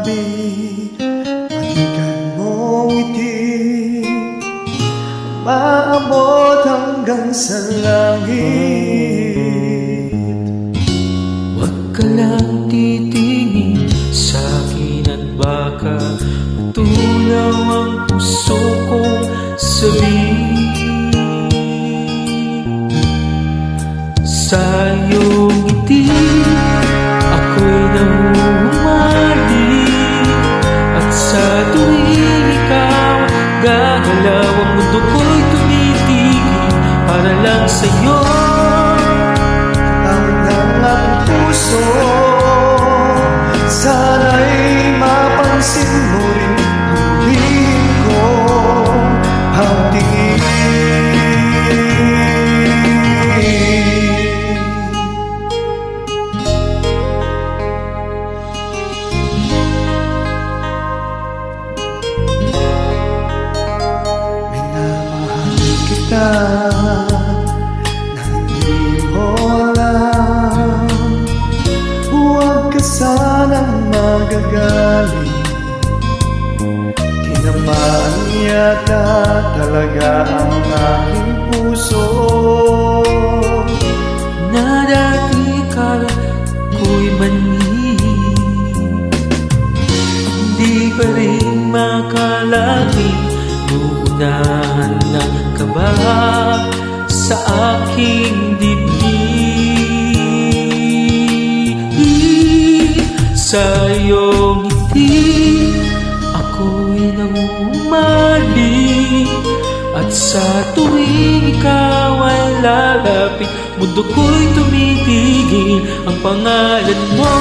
lumapit, balikan mong ngiti, maabot hanggang sa langit. Huwag ka lang titingin sa'kin at baka matunaw ang puso kong sabihin. Sa iyong ngiti ako'y nahuhumali, at sa tuwing ikaw gagalaw ang mundo ko'y tumitigil para lang sa'yo. Tawid ng aking puso, sana'y mapansin mo rin ang lihim ko, ang tingin. Minamahal kita na hindi mo alam, huwag ka sanang magagaling. Tinamaan yata talaga ang aking puso, Na dati kala ko'y mani, hindi pa rin makalangin. Nuunahan ng kaba sa aking dibdib. Sa iyong ngiti ako'y namumali, at sa tuwing ikaw ay lalapit, mundo ko'y tumitigil. Ang pangalan mo